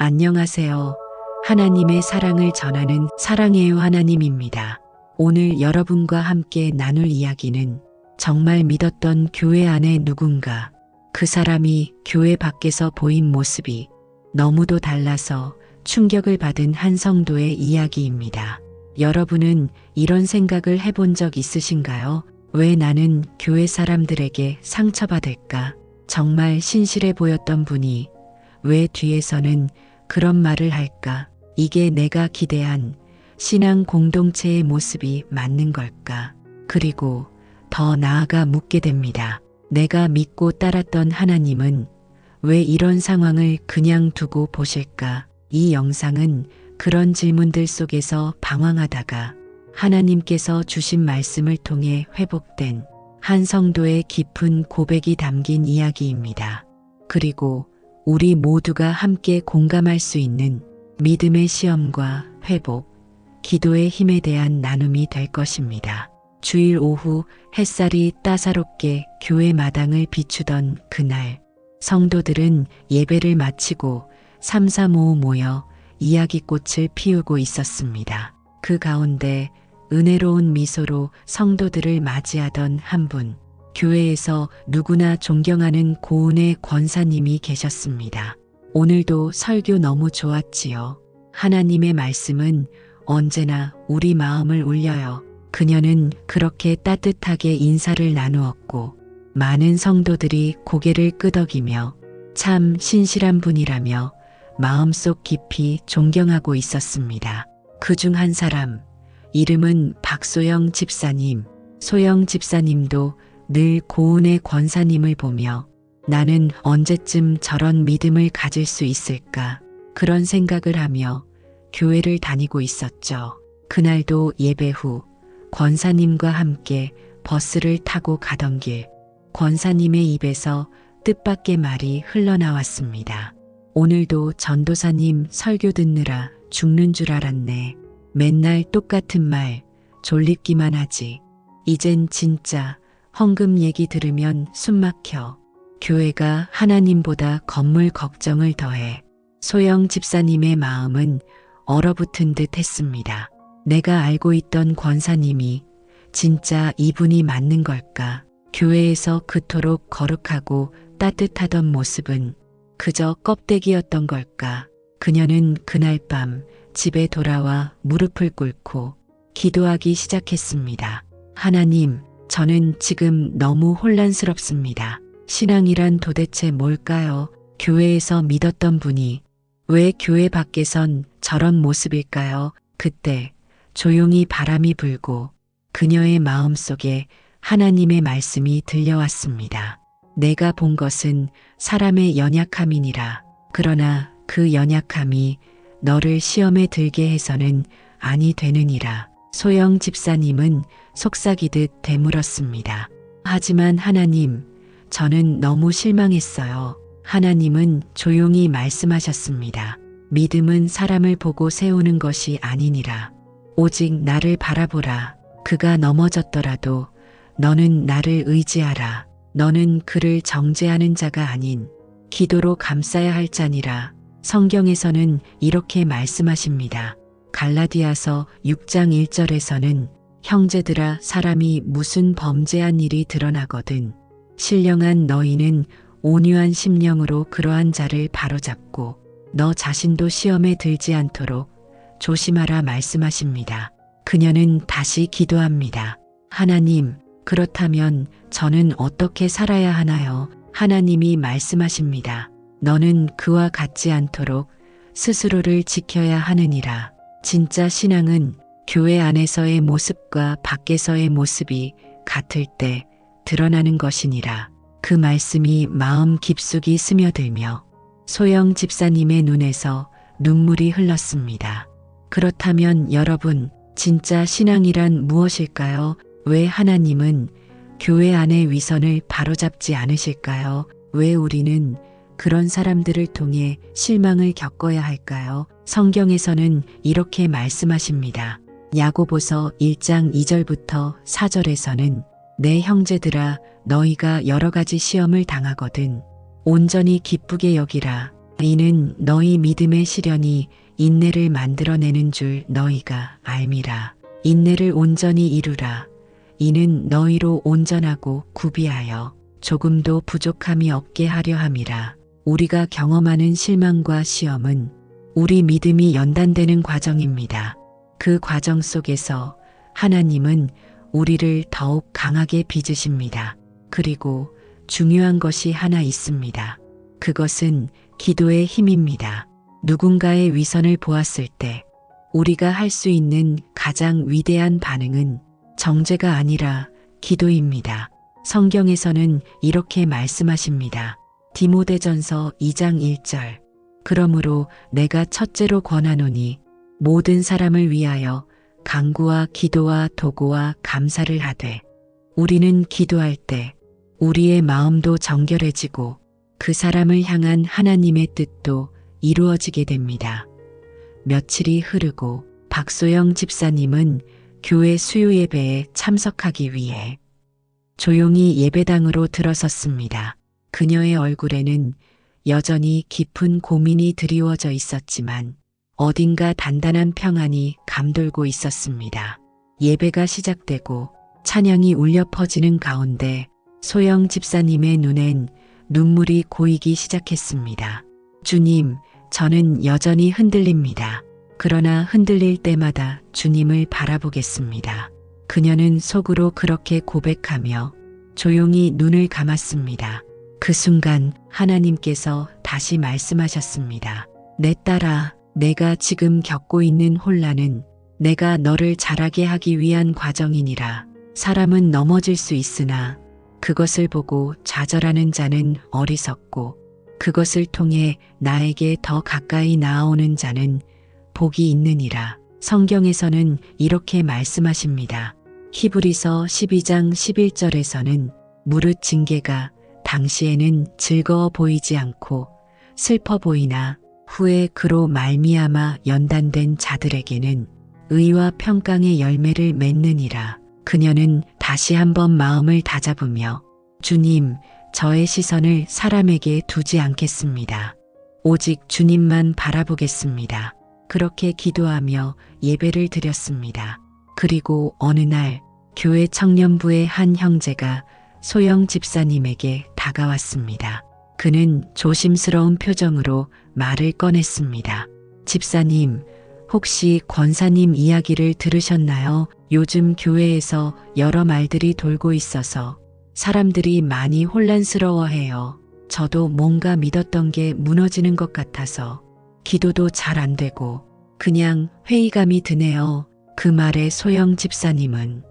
안녕하세요. 하나님의 사랑을 전하는 사랑해요 하나님입니다. 오늘 여러분과 함께 나눌 이야기는 정말 믿었던 교회 안에 누군가, 그 사람이 교회 밖에서 보인 모습이 너무도 달라서 충격을 받은 한 성도의 이야기입니다. 여러분은 이런 생각을 해본 적 있으신가요? 왜 나는 교회 사람들에게 상처받을까? 정말 신실해 보였던 분이 왜 뒤에서는 그런 말을 할까? 이게 내가 기대한 신앙 공동체의 모습이 맞는 걸까? 그리고 더 나아가 묻게 됩니다. 내가 믿고 따랐던 하나님은 왜 이런 상황을 그냥 두고 보실까? 이 영상은 그런 질문들 속에서 방황하다가 하나님께서 주신 말씀을 통해 회복된 한 성도의 깊은 고백이 담긴 이야기입니다. 그리고 우리 모두가 함께 공감할 수 있는 믿음의 시험과 회복, 기도의 힘에 대한 나눔이 될 것입니다. 주일 오후 햇살이 따사롭게 교회 마당을 비추던 그날, 성도들은 예배를 마치고 삼삼오오 모여 이야기꽃을 피우고 있었습니다. 그 가운데 은혜로운 미소로 성도들을 맞이하던 한 분, 교회에서 누구나 존경하는 고은의 권사님이 계셨습니다. 오늘도 설교 너무 좋았지요. 하나님의 말씀은 언제나 우리 마음을 울려요. 그녀는 그렇게 따뜻하게 인사를 나누었고 많은 성도들이 고개를 끄덕이며 참 신실한 분이라며 마음속 깊이 존경하고 있었습니다. 그중 한 사람, 이름은 박소영 집사님. 소영 집사님도 늘 고은의 권사님을 보며 나는 언제쯤 저런 믿음을 가질 수 있을까? 그런 생각을 하며 교회를 다니고 있었죠. 그날도 예배 후 권사님과 함께 버스를 타고 가던 길, 권사님의 입에서 뜻밖의 말이 흘러나왔습니다. 오늘도 전도사님 설교 듣느라 죽는 줄 알았네. 맨날 똑같은 말, 졸립기만 하지. 이젠 진짜 헌금 얘기 들으면 숨 막혀. 교회가 하나님보다 건물 걱정을 더해. 소영 집사님의 마음은 얼어붙은 듯 했습니다. 내가 알고 있던 권사님이 진짜 이분이 맞는 걸까? 교회에서 그토록 거룩하고 따뜻하던 모습은 그저 껍데기였던 걸까? 그녀는 그날 밤 집에 돌아와 무릎을 꿇고 기도하기 시작했습니다. 하나님, 저는 지금 너무 혼란스럽습니다. 신앙이란 도대체 뭘까요? 교회에서 믿었던 분이 왜 교회 밖에선 저런 모습일까요? 그때 조용히 바람이 불고 그녀의 마음속에 하나님의 말씀이 들려왔습니다. 내가 본 것은 사람의 연약함이니라. 그러나 그 연약함이 너를 시험에 들게 해서는 아니 되느니라. 소영 집사님은 속삭이듯 되물었습니다. 하지만 하나님, 저는 너무 실망했어요. 하나님은 조용히 말씀하셨습니다. 믿음은 사람을 보고 세우는 것이 아니니라. 오직 나를 바라보라. 그가 넘어졌더라도 너는 나를 의지하라. 너는 그를 정죄하는 자가 아닌 기도로 감싸야 할 자니라. 성경에서는 이렇게 말씀하십니다. 갈라디아서 6장 1절에서는 형제들아, 사람이 무슨 범죄한 일이 드러나거든 신령한 너희는 온유한 심령으로 그러한 자를 바로잡고 너 자신도 시험에 들지 않도록 조심하라 말씀하십니다. 그녀는 다시 기도합니다. 하나님, 그렇다면 저는 어떻게 살아야 하나요? 하나님이 말씀하십니다. 너는 그와 같지 않도록 스스로를 지켜야 하느니라. 진짜 신앙은 교회 안에서의 모습과 밖에서의 모습이 같을 때 드러나는 것이니라. 그 말씀이 마음 깊숙이 스며들며 소영 집사님의 눈에서 눈물이 흘렀습니다. 그렇다면 여러분, 진짜 신앙이란 무엇일까요? 왜 하나님은 교회 안의 위선을 바로잡지 않으실까요? 왜 우리는 그런 사람들을 통해 실망을 겪어야 할까요? 성경에서는 이렇게 말씀하십니다. 야고보서 1장 2절부터 4절에서는 내 형제들아, 너희가 여러 가지 시험을 당하거든 온전히 기쁘게 여기라. 이는 너희 믿음의 시련이 인내를 만들어내는 줄 너희가 알미라. 인내를 온전히 이루라. 이는 너희로 온전하고 구비하여 조금도 부족함이 없게 하려 함이라. 우리가 경험하는 실망과 시험은 우리 믿음이 연단되는 과정입니다. 그 과정 속에서 하나님은 우리를 더욱 강하게 빚으십니다. 그리고 중요한 것이 하나 있습니다. 그것은 기도의 힘입니다. 누군가의 위선을 보았을 때 우리가 할 수 있는 가장 위대한 반응은 정죄가 아니라 기도입니다. 성경에서는 이렇게 말씀하십니다. 디모데전서 2장 1절. 그러므로 내가 첫째로 권하노니 모든 사람을 위하여 간구와 기도와 도구와 감사를 하되. 우리는 기도할 때 우리의 마음도 정결해지고 그 사람을 향한 하나님의 뜻도 이루어지게 됩니다. 며칠이 흐르고 박소영 집사님은 교회 수요 예배에 참석하기 위해 조용히 예배당으로 들어섰습니다. 그녀의 얼굴에는 여전히 깊은 고민이 드리워져 있었지만 어딘가 단단한 평안이 감돌고 있었습니다. 예배가 시작되고 찬양이 울려 퍼지는 가운데 소영 집사님의 눈엔 눈물이 고이기 시작했습니다. 주님, 저는 여전히 흔들립니다. 그러나 흔들릴 때마다 주님을 바라보겠습니다. 그녀는 속으로 그렇게 고백하며 조용히 눈을 감았습니다. 그 순간 하나님께서 다시 말씀하셨습니다. 내 딸아, 내가 지금 겪고 있는 혼란은 내가 너를 자라게 하기 위한 과정이니라. 사람은 넘어질 수 있으나 그것을 보고 좌절하는 자는 어리석고 그것을 통해 나에게 더 가까이 나아오는 자는 복이 있느니라. 성경에서는 이렇게 말씀하십니다. 히브리서 12장 11절에서는 무릇 징계가 당시에는 즐거워 보이지 않고 슬퍼 보이나 후에 그로 말미암아 연단된 자들에게는 의와 평강의 열매를 맺느니라. 그녀는 다시 한번 마음을 다잡으며 주님, 저의 시선을 사람에게 두지 않겠습니다. 오직 주님만 바라보겠습니다. 그렇게 기도하며 예배를 드렸습니다. 그리고 어느 날 교회 청년부의 한 형제가 소영 집사님에게 다가왔습니다. 그는 조심스러운 표정으로 말을 꺼냈습니다. 집사님, 혹시 권사님 이야기를 들으셨나요? 요즘 교회에서 여러 말들이 돌고 있어서 사람들이 많이 혼란스러워해요. 저도 뭔가 믿었던 게 무너지는 것 같아서 기도도 잘 안 되고 그냥 회의감이 드네요. 그 말에 소영 집사님은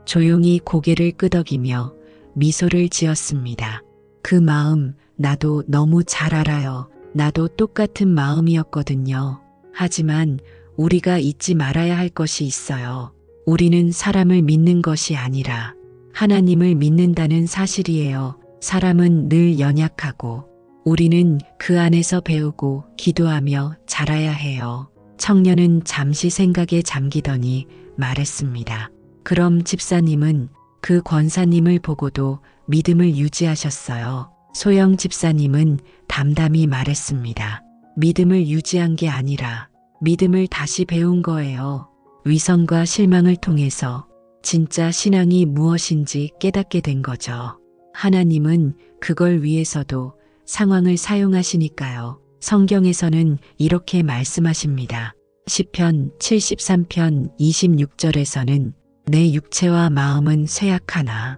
조용히 고개를 끄덕이며 미소를 지었습니다. 그 마음 나도 너무 잘 알아요. 나도 똑같은 마음이었거든요. 하지만 우리가 잊지 말아야 할 것이 있어요. 우리는 사람을 믿는 것이 아니라 하나님을 믿는다는 사실이에요. 사람은 늘 연약하고 우리는 그 안에서 배우고 기도하며 자라야 해요. 청년은 잠시 생각에 잠기더니 말했습니다. 그럼 집사님은 그 권사님을 보고도 믿음을 유지하셨어요. 소영 집사님은 담담히 말했습니다. 믿음을 유지한 게 아니라 믿음을 다시 배운 거예요. 위선과 실망을 통해서 진짜 신앙이 무엇인지 깨닫게 된 거죠. 하나님은 그걸 위해서도 상황을 사용하시니까요. 성경에서는 이렇게 말씀하십니다. 시편 73편 26절에서는 내 육체와 마음은 쇠약하나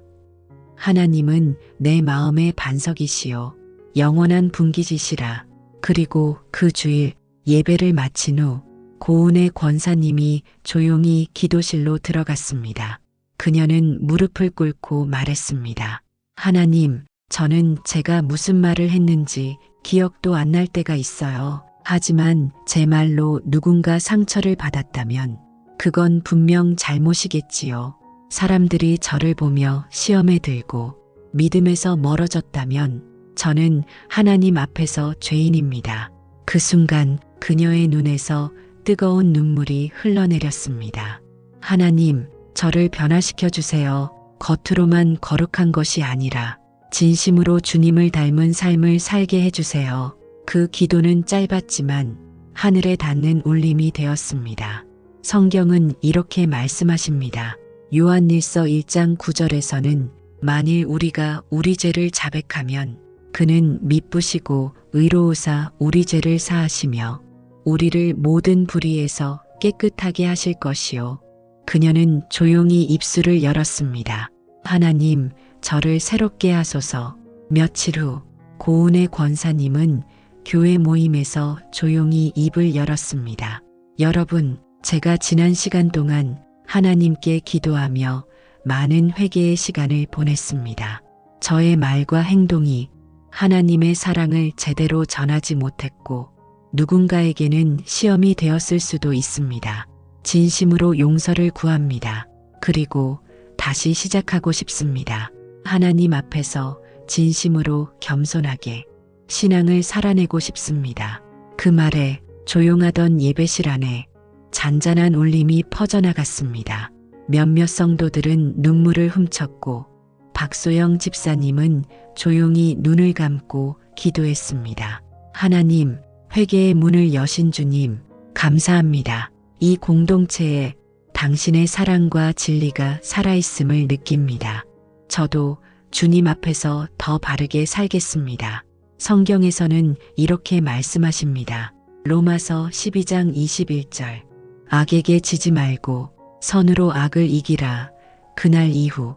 하나님은 내 마음의 반석이시요 영원한 분기지시라. 그리고 그 주일 예배를 마친 후 고운의 권사님이 조용히 기도실로 들어갔습니다. 그녀는 무릎을 꿇고 말했습니다. 하나님, 저는 제가 무슨 말을 했는지 기억도 안 날 때가 있어요. 하지만 제 말로 누군가 상처를 받았다면 그건 분명 잘못이겠지요. 사람들이 저를 보며 시험에 들고 믿음에서 멀어졌다면 저는 하나님 앞에서 죄인입니다. 그 순간 그녀의 눈에서 뜨거운 눈물이 흘러내렸습니다. 하나님, 저를 변화시켜 주세요. 겉으로만 거룩한 것이 아니라 진심으로 주님을 닮은 삶을 살게 해주세요. 그 기도는 짧았지만 하늘에 닿는 울림이 되었습니다. 성경은 이렇게 말씀하십니다. 요한일서 1장 9절에서는 만일 우리가 우리 죄를 자백하면 그는 미쁘시고 의로우사 우리 죄를 사하시며 우리를 모든 불의에서 깨끗하게 하실 것이요. 그녀는 조용히 입술을 열었습니다. 하나님, 저를 새롭게 하소서. 며칠 후 고은의 권사님은 교회 모임에서 조용히 입을 열었습니다. 여러분, 제가 지난 시간 동안 하나님께 기도하며 많은 회개의 시간을 보냈습니다. 저의 말과 행동이 하나님의 사랑을 제대로 전하지 못했고 누군가에게는 시험이 되었을 수도 있습니다. 진심으로 용서를 구합니다. 그리고 다시 시작하고 싶습니다. 하나님 앞에서 진심으로 겸손하게 신앙을 살아내고 싶습니다. 그 말에 조용하던 예배실 안에 잔잔한 울림이 퍼져나갔습니다. 몇몇 성도들은 눈물을 훔쳤고 박소영 집사님은 조용히 눈을 감고 기도했습니다. 하나님, 회개의 문을 여신 주님, 감사합니다. 이 공동체에 당신의 사랑과 진리가 살아있음을 느낍니다. 저도 주님 앞에서 더 바르게 살겠습니다. 성경에서는 이렇게 말씀하십니다. 로마서 12장 21절. 악에게 지지 말고 선으로 악을 이기라. 그날 이후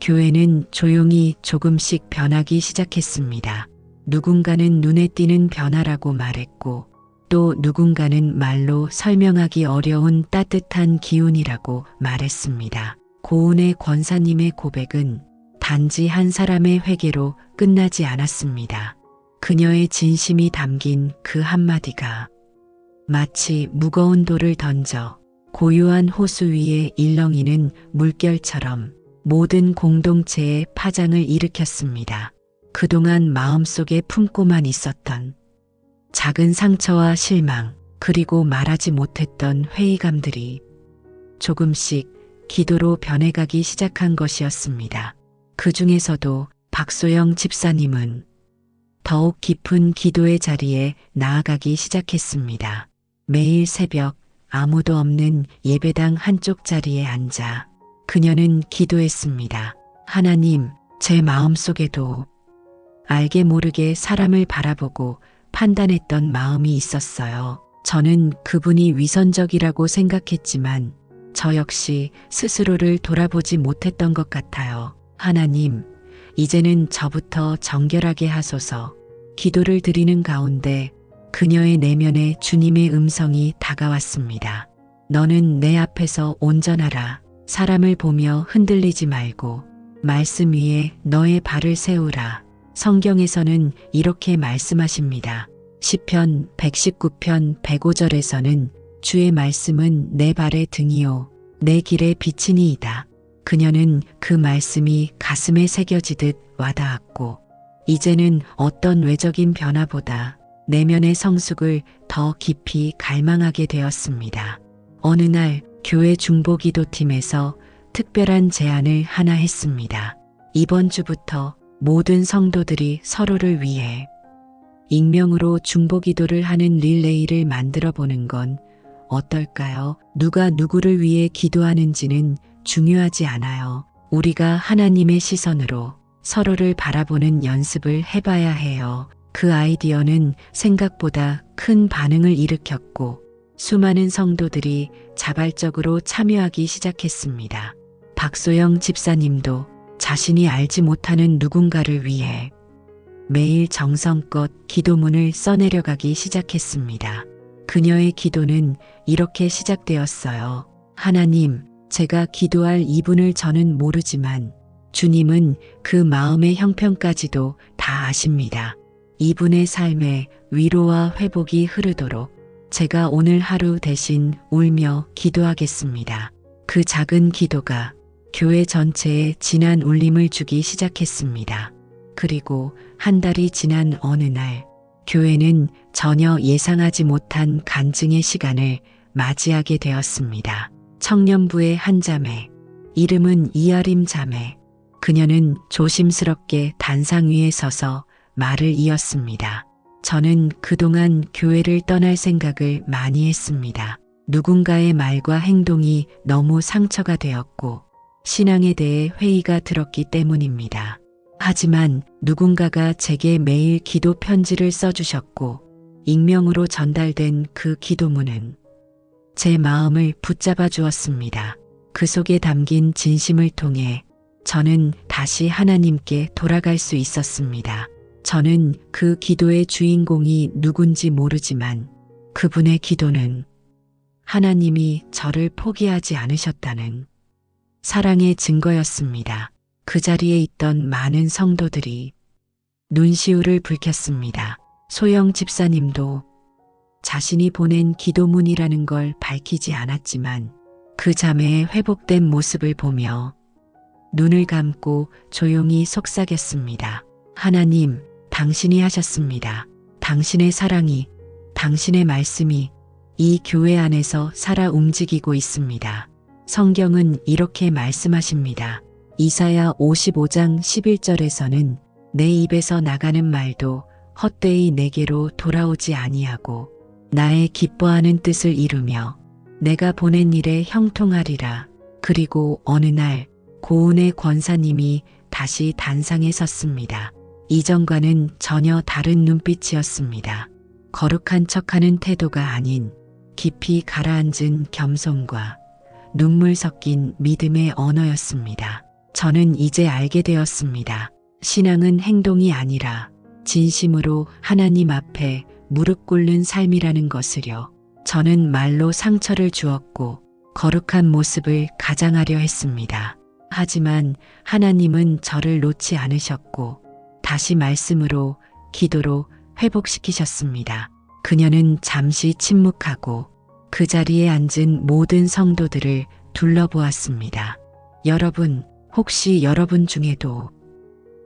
교회는 조용히 조금씩 변하기 시작했습니다. 누군가는 눈에 띄는 변화라고 말했고 또 누군가는 말로 설명하기 어려운 따뜻한 기운이라고 말했습니다. 고은의 권사님의 고백은 단지 한 사람의 회개로 끝나지 않았습니다. 그녀의 진심이 담긴 그 한마디가 마치 무거운 돌을 던져 고요한 호수 위에 일렁이는 물결처럼 모든 공동체에 파장을 일으켰습니다. 그동안 마음속에 품고만 있었던 작은 상처와 실망, 그리고 말하지 못했던 회의감들이 조금씩 기도로 변해가기 시작한 것이었습니다. 그 중에서도 박소영 집사님은 더욱 깊은 기도의 자리에 나아가기 시작했습니다. 매일 새벽 아무도 없는 예배당 한쪽 자리에 앉아 그녀는 기도했습니다. 하나님, 제 마음속에도 알게 모르게 사람을 바라보고 판단했던 마음이 있었어요. 저는 그분이 위선적이라고 생각했지만 저 역시 스스로를 돌아보지 못했던 것 같아요. 하나님, 이제는 저부터 정결하게 하소서. 기도를 드리는 가운데 그녀의 내면에 주님의 음성이 다가왔습니다. 너는 내 앞에서 온전하라. 사람을 보며 흔들리지 말고 말씀 위에 너의 발을 세우라. 성경에서는 이렇게 말씀하십니다. 시편 119편 105절에서는 주의 말씀은 내 발의 등이요 내 길의 빛이니이다. 그녀는 그 말씀이 가슴에 새겨지듯 와닿았고 이제는 어떤 외적인 변화보다 내면의 성숙을 더 깊이 갈망하게 되었습니다. 어느 날 교회 중보기도팀에서 특별한 제안을 하나 했습니다. 이번 주부터 모든 성도들이 서로를 위해 익명으로 중보기도를 하는 릴레이를 만들어 보는 건 어떨까요? 누가 누구를 위해 기도하는지는 중요하지 않아요. 우리가 하나님의 시선으로 서로를 바라보는 연습을 해봐야 해요. 그 아이디어는 생각보다 큰 반응을 일으켰고 수많은 성도들이 자발적으로 참여하기 시작했습니다. 박소영 집사님도 자신이 알지 못하는 누군가를 위해 매일 정성껏 기도문을 써내려가기 시작했습니다. 그녀의 기도는 이렇게 시작되었어요. 하나님, 제가 기도할 이분을 저는 모르지만 주님은 그 마음의 형편까지도 다 아십니다. 이분의 삶에 위로와 회복이 흐르도록 제가 오늘 하루 대신 울며 기도하겠습니다. 그 작은 기도가 교회 전체에 진한 울림을 주기 시작했습니다. 그리고 한 달이 지난 어느 날 교회는 전혀 예상하지 못한 간증의 시간을 맞이하게 되었습니다. 청년부의 한 자매, 이름은 이아림 자매. 그녀는 조심스럽게 단상 위에 서서 말을 이었습니다. 저는 그동안 교회를 떠날 생각을 많이 했습니다. 누군가의 말과 행동이 너무 상처가 되었고 신앙에 대해 회의가 들었기 때문입니다. 하지만 누군가가 제게 매일 기도 편지를 써주셨고 익명으로 전달된 그 기도문은 제 마음을 붙잡아 주었습니다. 그 속에 담긴 진심을 통해 저는 다시 하나님께 돌아갈 수 있었습니다. 저는 그 기도의 주인공이 누군지 모르지만 그분의 기도는 하나님이 저를 포기하지 않으셨다는 사랑의 증거였습니다. 그 자리에 있던 많은 성도들이 눈시울을 붉혔습니다. 소영 집사님도 자신이 보낸 기도문이라는 걸 밝히지 않았지만 그 자매의 회복된 모습을 보며 눈을 감고 조용히 속삭였습니다. 하나님, 당신이 하셨습니다. 당신의 사랑이, 당신의 말씀이 이 교회 안에서 살아 움직이고 있습니다. 성경은 이렇게 말씀하십니다. 이사야 55장 11절에서는 내 입에서 나가는 말도 헛되이 내게로 돌아오지 아니하고 나의 기뻐하는 뜻을 이루며 내가 보낸 일에 형통하리라. 그리고 어느 날 고운의 권사님이 다시 단상에 섰습니다. 이전과는 전혀 다른 눈빛이었습니다. 거룩한 척하는 태도가 아닌 깊이 가라앉은 겸손과 눈물 섞인 믿음의 언어였습니다. 저는 이제 알게 되었습니다. 신앙은 행동이 아니라 진심으로 하나님 앞에 무릎 꿇는 삶이라는 것을요. 저는 말로 상처를 주었고 거룩한 모습을 가장하려 했습니다. 하지만 하나님은 저를 놓지 않으셨고 다시 말씀으로 기도로 회복시키셨습니다. 그녀는 잠시 침묵하고 그 자리에 앉은 모든 성도들을 둘러보았습니다. 여러분, 혹시 여러분 중에도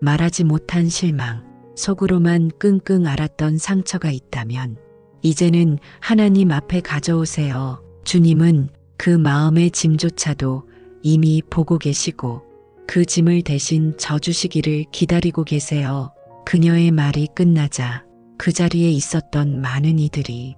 말하지 못한 실망, 속으로만 끙끙 앓았던 상처가 있다면 이제는 하나님 앞에 가져오세요. 주님은 그 마음의 짐조차도 이미 보고 계시고 그 짐을 대신 져주시기를 기다리고 계세요. 그녀의 말이 끝나자 그 자리에 있었던 많은 이들이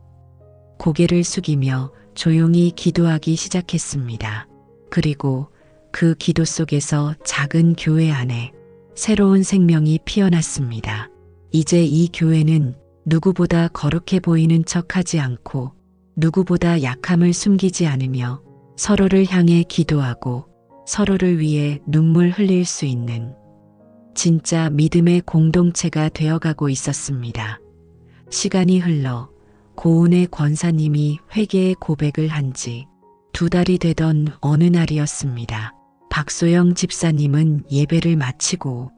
고개를 숙이며 조용히 기도하기 시작했습니다. 그리고 그 기도 속에서 작은 교회 안에 새로운 생명이 피어났습니다. 이제 이 교회는 누구보다 거룩해 보이는 척하지 않고 누구보다 약함을 숨기지 않으며 서로를 향해 기도하고 서로를 위해 눈물 흘릴 수 있는 진짜 믿음의 공동체가 되어가고 있었습니다. 시간이 흘러 고운의 권사님이 회개의 고백을 한 지 2달이 되던 어느 날이었습니다. 박소영 집사님은 예배를 마치고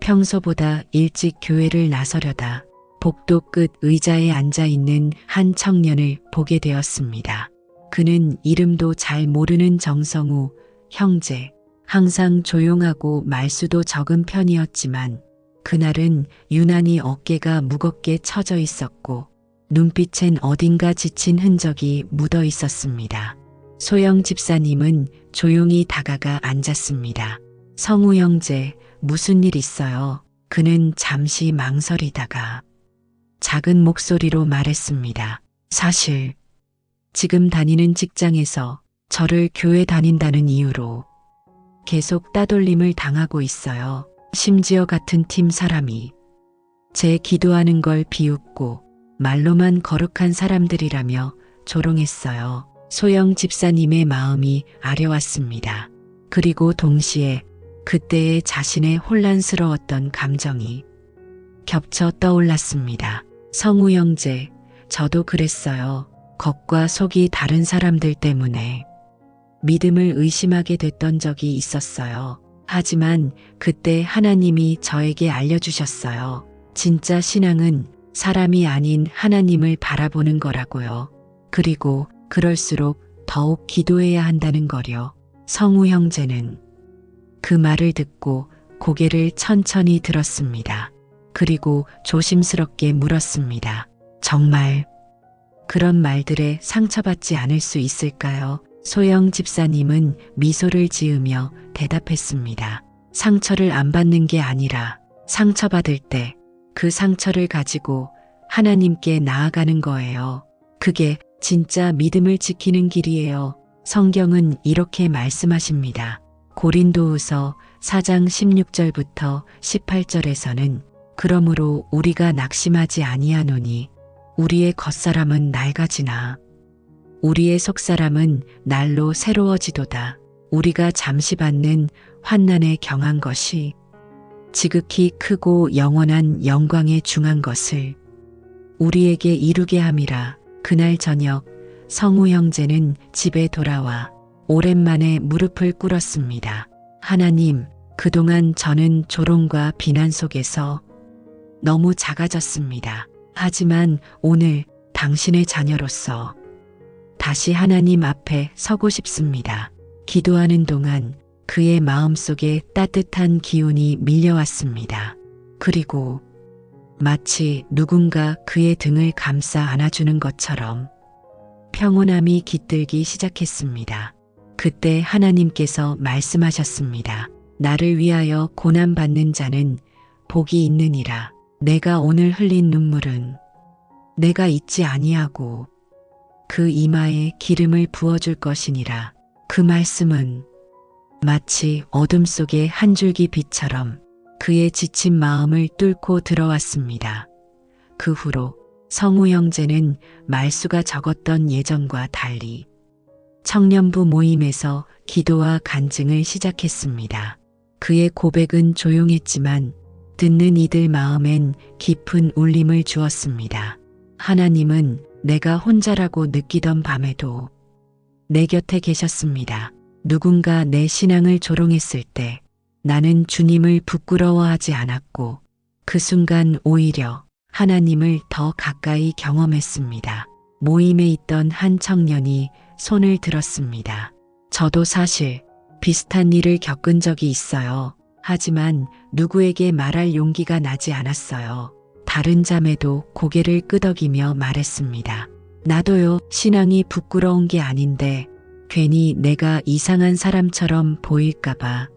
평소보다 일찍 교회를 나서려다 복도 끝 의자에 앉아 있는 한 청년을 보게 되었습니다. 그는 이름도 잘 모르는 정성우 형제. 항상 조용하고 말수도 적은 편이었지만 그날은 유난히 어깨가 무겁게 처져 있었고 눈빛엔 어딘가 지친 흔적이 묻어 있었습니다. 소영 집사님은 조용히 다가가 앉았습니다. 성우 형제, 무슨 일 있어요? 그는 잠시 망설이다가 작은 목소리로 말했습니다. 사실 지금 다니는 직장에서 저를 교회 다닌다는 이유로 계속 따돌림을 당하고 있어요. 심지어 같은 팀 사람이 제 기도하는 걸 비웃고 말로만 거룩한 사람들이라며 조롱했어요. 소영 집사님의 마음이 아려왔습니다. 그리고 동시에 그때의 자신의 혼란스러웠던 감정이 겹쳐 떠올랐습니다. 성우 형제, 저도 그랬어요. 겉과 속이 다른 사람들 때문에 믿음을 의심하게 됐던 적이 있었어요. 하지만 그때 하나님이 저에게 알려주셨어요. 진짜 신앙은 사람이 아닌 하나님을 바라보는 거라고요. 그리고 그럴수록 더욱 기도해야 한다는 거려. 성우 형제는 그 말을 듣고 고개를 천천히 들었습니다. 그리고 조심스럽게 물었습니다. 정말 그런 말들에 상처받지 않을 수 있을까요? 소영 집사님은 미소를 지으며 대답했습니다. 상처를 안 받는 게 아니라 상처받을 때 그 상처를 가지고 하나님께 나아가는 거예요. 그게 진짜 믿음을 지키는 길이에요. 성경은 이렇게 말씀하십니다. 고린도후서 4장 16절부터 18절에서는 그러므로 우리가 낙심하지 아니하노니 우리의 겉사람은 낡아지나 우리의 속사람은 날로 새로워지도다. 우리가 잠시 받는 환난에 경한 것이 지극히 크고 영원한 영광에 중한 것을 우리에게 이루게 함이라. 그날 저녁 성우 형제는 집에 돌아와 오랜만에 무릎을 꿇었습니다. 하나님, 그동안 저는 조롱과 비난 속에서 너무 작아졌습니다. 하지만 오늘 당신의 자녀로서 다시 하나님 앞에 서고 싶습니다. 기도하는 동안 그의 마음속에 따뜻한 기운이 밀려왔습니다. 그리고 마치 누군가 그의 등을 감싸 안아주는 것처럼 평온함이 깃들기 시작했습니다. 그때 하나님께서 말씀하셨습니다. 나를 위하여 고난받는 자는 복이 있느니라. 내가 오늘 흘린 눈물은 내가 잊지 아니하고 그 이마에 기름을 부어줄 것이니라. 그 말씀은 마치 어둠 속의 한 줄기 빛처럼 그의 지친 마음을 뚫고 들어왔습니다. 그 후로 성우 형제는 말수가 적었던 예전과 달리 청년부 모임에서 기도와 간증을 시작했습니다. 그의 고백은 조용했지만 듣는 이들 마음엔 깊은 울림을 주었습니다. 하나님은 내가 혼자라고 느끼던 밤에도 내 곁에 계셨습니다. 누군가 내 신앙을 조롱했을 때 나는 주님을 부끄러워하지 않았고 그 순간 오히려 하나님을 더 가까이 경험했습니다. 모임에 있던 한 청년이 손을 들었습니다. 저도 사실 비슷한 일을 겪은 적이 있어요. 하지만 누구에게 말할 용기가 나지 않았어요. 다른 자매도 고개를 끄덕이며 말했습니다. 나도요, 신앙이 부끄러운 게 아닌데 괜히 내가 이상한 사람처럼 보일까봐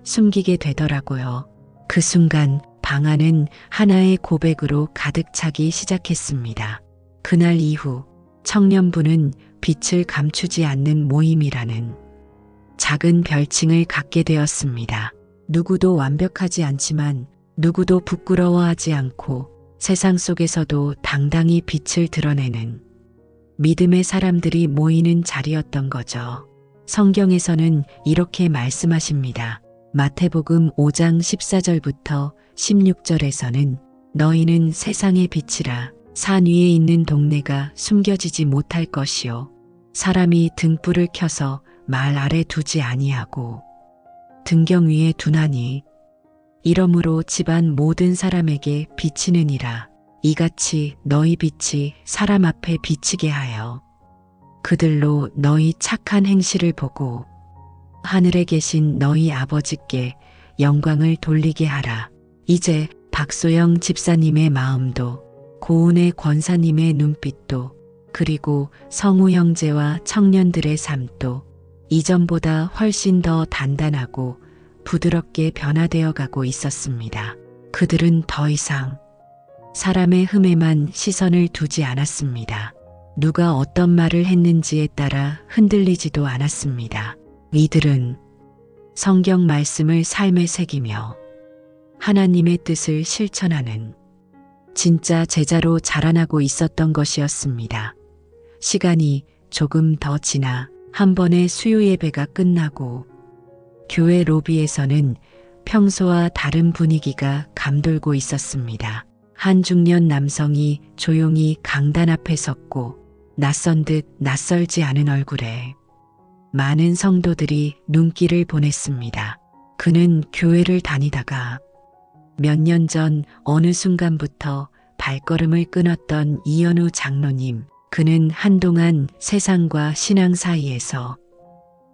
숨기게 되더라고요. 그 순간 방 안은 하나의 고백으로 가득 차기 시작했습니다. 그날 이후 청년부는 빛을 감추지 않는 모임이라는 작은 별칭을 갖게 되었습니다. 누구도 완벽하지 않지만 누구도 부끄러워하지 않고 세상 속에서도 당당히 빛을 드러내는 믿음의 사람들이 모이는 자리였던 거죠. 성경에서는 이렇게 말씀하십니다. 마태복음 5장 14절부터 16절에서는 너희는 세상의 빛이라. 산 위에 있는 동네가 숨겨지지 못할 것이요. 사람이 등불을 켜서 말 아래 두지 아니하고 등경 위에 두나니 이러므로 집안 모든 사람에게 비치느니라. 이같이 너희 빛이 사람 앞에 비치게 하여 그들로 너희 착한 행실을 보고 하늘에 계신 너희 아버지께 영광을 돌리게 하라. 이제 박소영 집사님의 마음도 고은의 권사님의 눈빛도 그리고 성우 형제와 청년들의 삶도 이전보다 훨씬 더 단단하고 부드럽게 변화되어 가고 있었습니다. 그들은 더 이상 사람의 흠에만 시선을 두지 않았습니다. 누가 어떤 말을 했는지에 따라 흔들리지도 않았습니다. 이들은 성경 말씀을 삶에 새기며 하나님의 뜻을 실천하는 진짜 제자로 자라나고 있었던 것이었습니다. 시간이 조금 더 지나 한 번의 수요 예배가 끝나고 교회 로비에서는 평소와 다른 분위기가 감돌고 있었습니다. 한 중년 남성이 조용히 강단 앞에 섰고 낯선 듯 낯설지 않은 얼굴에 많은 성도들이 눈길을 보냈습니다. 그는 교회를 다니다가 몇 년 전 어느 순간부터 발걸음을 끊었던 이현우 장로님. 그는 한동안 세상과 신앙 사이에서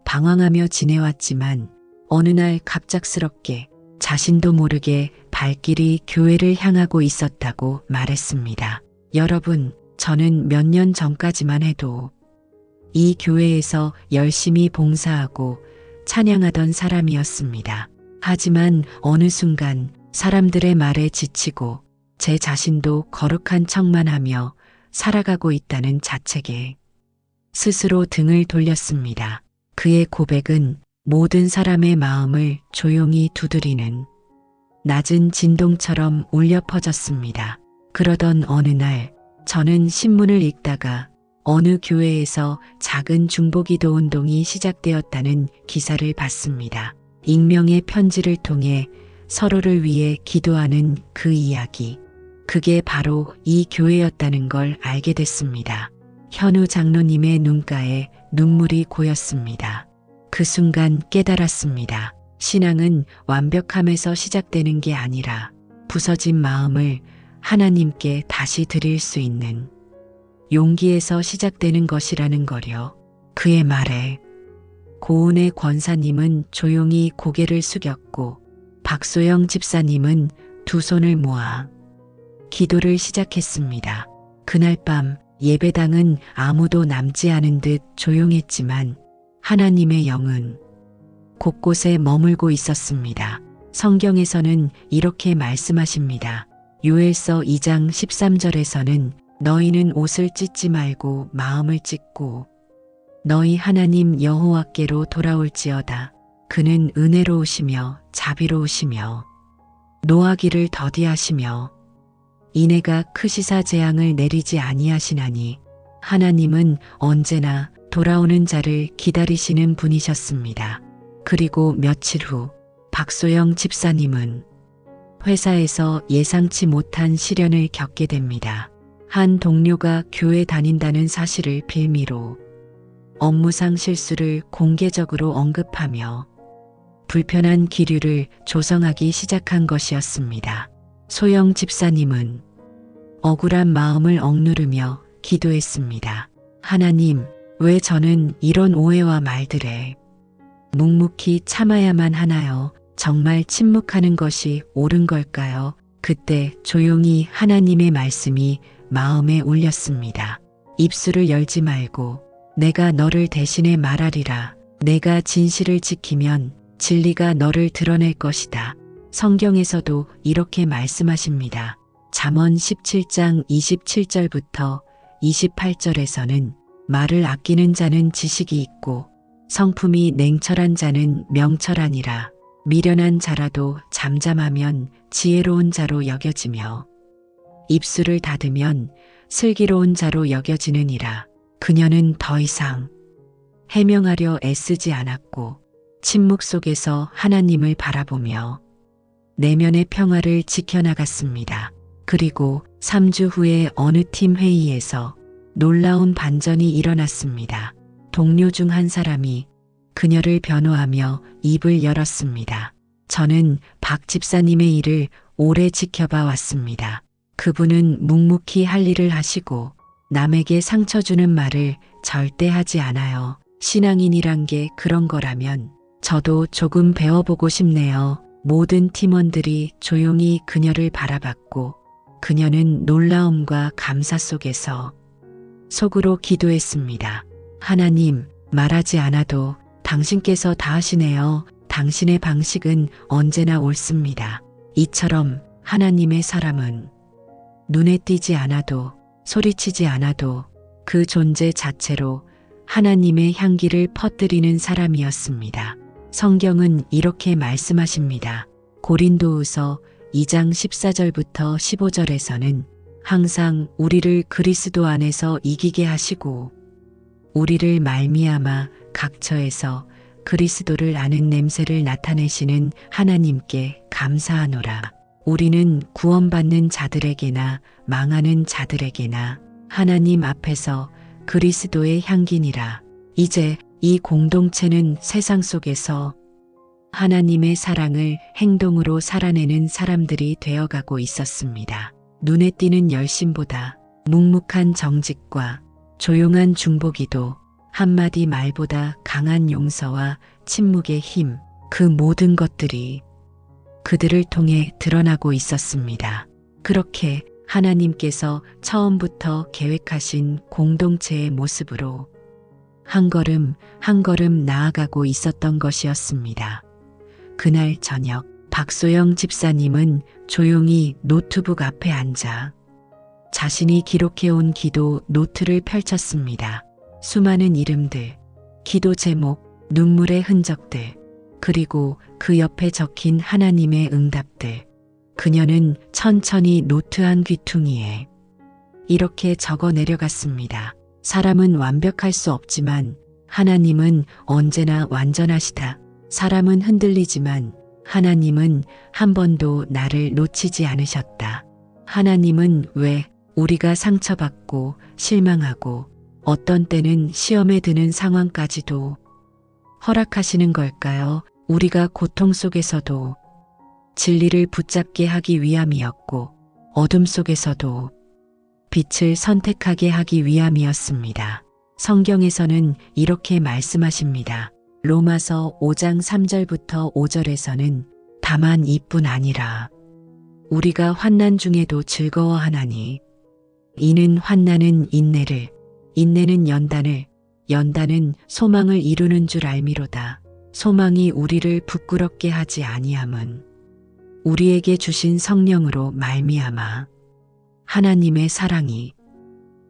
방황하며 지내왔지만 어느 날 갑작스럽게 자신도 모르게 발길이 교회를 향하고 있었다고 말했습니다. 여러분, 저는 몇 년 전까지만 해도 이 교회에서 열심히 봉사하고 찬양하던 사람이었습니다. 하지만 어느 순간 사람들의 말에 지치고 제 자신도 거룩한 척만 하며 살아가고 있다는 자책에 스스로 등을 돌렸습니다. 그의 고백은 모든 사람의 마음을 조용히 두드리는 낮은 진동처럼 울려 퍼졌습니다. 그러던 어느 날 저는 신문을 읽다가 어느 교회에서 작은 중보기도 운동이 시작되었다는 기사를 봤습니다. 익명의 편지를 통해 서로를 위해 기도하는 그 이야기. 그게 바로 이 교회였다는 걸 알게 됐습니다. 현우 장로님의 눈가에 눈물이 고였습니다. 그 순간 깨달았습니다. 신앙은 완벽함에서 시작되는 게 아니라 부서진 마음을 하나님께 다시 드릴 수 있는 용기에서 시작되는 것이라는 거려. 그의 말에 고은의 권사님은 조용히 고개를 숙였고 박소영 집사님은 두 손을 모아 기도를 시작했습니다. 그날 밤 예배당은 아무도 남지 않은 듯 조용했지만 하나님의 영은 곳곳에 머물고 있었습니다. 성경에서는 이렇게 말씀하십니다. 요엘서 2장 13절에서는 너희는 옷을 찢지 말고 마음을 찢고 너희 하나님 여호와께로 돌아올지어다. 그는 은혜로우시며 자비로우시며 노하기를 더디하시며 이내가 크시사 재앙을 내리지 아니하시나니 하나님은 언제나 돌아오는 자를 기다리시는 분이셨습니다. 그리고 며칠 후 박소영 집사님은 회사에서 예상치 못한 시련을 겪게 됩니다. 한 동료가 교회 다닌다는 사실을 빌미로 업무상 실수를 공개적으로 언급하며 불편한 기류를 조성하기 시작한 것이었습니다. 소영 집사님은 억울한 마음을 억누르며 기도했습니다. 하나님, 왜 저는 이런 오해와 말들에 묵묵히 참아야만 하나요? 정말 침묵하는 것이 옳은 걸까요? 그때 조용히 하나님의 말씀이 마음에 울렸습니다. 입술을 열지 말고 내가 너를 대신해 말하리라. 내가 진실을 지키면 진리가 너를 드러낼 것이다. 성경에서도 이렇게 말씀하십니다. 잠언 17장 27절부터 28절에서는 말을 아끼는 자는 지식이 있고 성품이 냉철한 자는 명철하니라. 미련한 자라도 잠잠하면 지혜로운 자로 여겨지며 입술을 닫으면 슬기로운 자로 여겨지느니라. 그녀는 더 이상 해명하려 애쓰지 않았고 침묵 속에서 하나님을 바라보며 내면의 평화를 지켜나갔습니다. 그리고 3주 후에 어느 팀 회의에서 놀라운 반전이 일어났습니다. 동료 중 한 사람이 그녀를 변호하며 입을 열었습니다. 저는 박 집사님의 일을 오래 지켜봐 왔습니다. 그분은 묵묵히 할 일을 하시고 남에게 상처 주는 말을 절대 하지 않아요. 신앙인이란 게 그런 거라면 저도 조금 배워보고 싶네요. 모든 팀원들이 조용히 그녀를 바라봤고 그녀는 놀라움과 감사 속에서 속으로 기도했습니다. 하나님, 말하지 않아도 당신께서 다 하시네요. 당신의 방식은 언제나 옳습니다. 이처럼 하나님의 사람은 눈에 띄지 않아도 소리치지 않아도 그 존재 자체로 하나님의 향기를 퍼뜨리는 사람이었습니다. 성경은 이렇게 말씀하십니다. 고린도후서 2장 14절부터 15절에서는 항상 우리를 그리스도 안에서 이기게 하시고 우리를 말미암아 각처에서 그리스도를 아는 냄새를 나타내시는 하나님께 감사하노라. 우리는 구원받는 자들에게나 망하는 자들에게나 하나님 앞에서 그리스도의 향기니라. 이제 이 공동체는 세상 속에서 하나님의 사랑을 행동으로 살아내는 사람들이 되어가고 있었습니다. 눈에 띄는 열심보다 묵묵한 정직과 조용한 중보기도, 한마디 말보다 강한 용서와 침묵의 힘, 그 모든 것들이 그들을 통해 드러나고 있었습니다. 그렇게 하나님께서 처음부터 계획하신 공동체의 모습으로 한 걸음 한 걸음 나아가고 있었던 것이었습니다. 그날 저녁 박소영 집사님은 조용히 노트북 앞에 앉아 자신이 기록해온 기도 노트를 펼쳤습니다. 수많은 이름들, 기도 제목, 눈물의 흔적들, 그리고 그 옆에 적힌 하나님의 응답들. 그녀는 천천히 노트 한 귀퉁이에 이렇게 적어 내려갔습니다. 사람은 완벽할 수 없지만 하나님은 언제나 완전하시다. 사람은 흔들리지만 하나님은 한 번도 나를 놓치지 않으셨다. 하나님은 왜 우리가 상처받고 실망하고 어떤 때는 시험에 드는 상황까지도 허락하시는 걸까요? 우리가 고통 속에서도 진리를 붙잡게 하기 위함이었고 어둠 속에서도 빛을 선택하게 하기 위함이었습니다. 성경에서는 이렇게 말씀하십니다. 로마서 5장 3절부터 5절에서는 다만 이뿐 아니라 우리가 환난 중에도 즐거워하나니 이는 환난은 인내를, 인내는 연단을, 연단은 소망을 이루는 줄 알미로다. 소망이 우리를 부끄럽게 하지 아니함은 우리에게 주신 성령으로 말미암아 하나님의 사랑이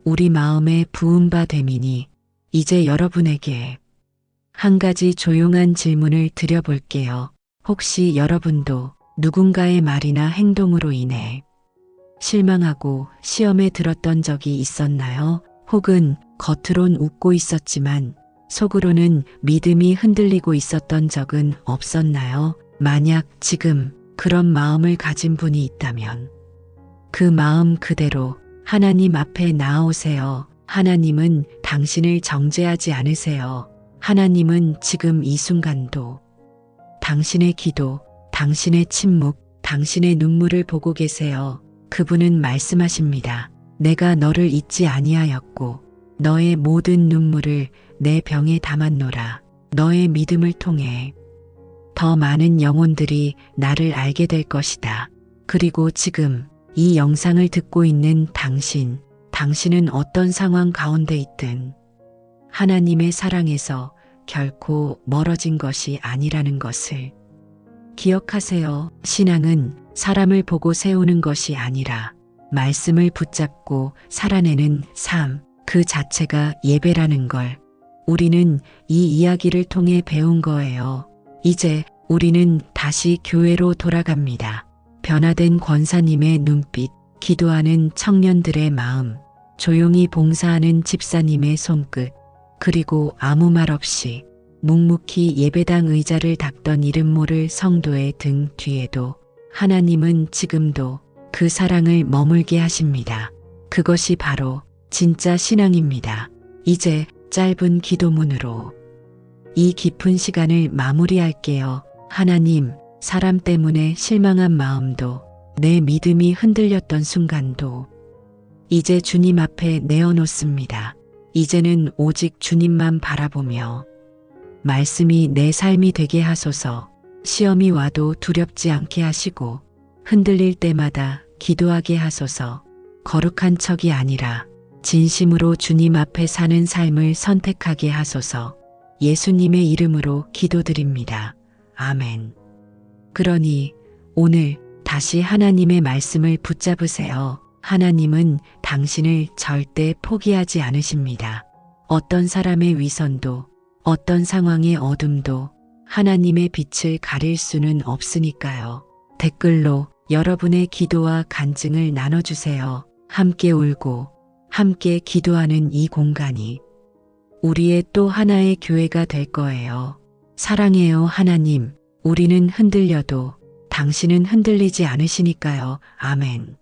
우리 마음에 부은 바 됨이니. 이제 여러분에게 한 가지 조용한 질문을 드려볼게요. 혹시 여러분도 누군가의 말이나 행동으로 인해 실망하고 시험에 들었던 적이 있었나요? 혹은 겉으론 웃고 있었지만 속으로는 믿음이 흔들리고 있었던 적은 없었나요? 만약 지금 그런 마음을 가진 분이 있다면 그 마음 그대로 하나님 앞에 나아오세요. 하나님은 당신을 정죄하지 않으세요. 하나님은 지금 이 순간도 당신의 기도, 당신의 침묵, 당신의 눈물을 보고 계세요. 그분은 말씀하십니다. 내가 너를 잊지 아니하였고 너의 모든 눈물을 내 병에 담았노라. 너의 믿음을 통해 더 많은 영혼들이 나를 알게 될 것이다. 그리고 지금 이 영상을 듣고 있는 당신은 어떤 상황 가운데 있든 하나님의 사랑에서 결코 멀어진 것이 아니라는 것을 기억하세요. 신앙은 사람을 보고 세우는 것이 아니라 말씀을 붙잡고 살아내는 삶, 그 자체가 예배라는 걸 우리는 이 이야기를 통해 배운 거예요. 이제 우리는 다시 교회로 돌아갑니다. 변화된 권사님의 눈빛, 기도하는 청년들의 마음, 조용히 봉사하는 집사님의 손끝, 그리고 아무 말 없이 묵묵히 예배당 의자를 닦던 이름 모를 성도의 등 뒤에도 하나님은 지금도 그 사랑을 머물게 하십니다. 그것이 바로 진짜 신앙입니다. 이제 짧은 기도문으로 이 깊은 시간을 마무리할게요. 하나님, 사람 때문에 실망한 마음도 내 믿음이 흔들렸던 순간도 이제 주님 앞에 내어놓습니다. 이제는 오직 주님만 바라보며 말씀이 내 삶이 되게 하소서. 시험이 와도 두렵지 않게 하시고 흔들릴 때마다 기도하게 하소서. 거룩한 척이 아니라 진심으로 주님 앞에 사는 삶을 선택하게 하소서. 예수님의 이름으로 기도드립니다. 아멘. 그러니 오늘 다시 하나님의 말씀을 붙잡으세요. 하나님은 당신을 절대 포기하지 않으십니다. 어떤 사람의 위선도, 어떤 상황의 어둠도 하나님의 빛을 가릴 수는 없으니까요. 댓글로 여러분의 기도와 간증을 나눠주세요. 함께 울고 함께 기도하는 이 공간이 우리의 또 하나의 교회가 될 거예요. 사랑해요, 하나님. 우리는 흔들려도 당신은 흔들리지 않으시니까요. 아멘.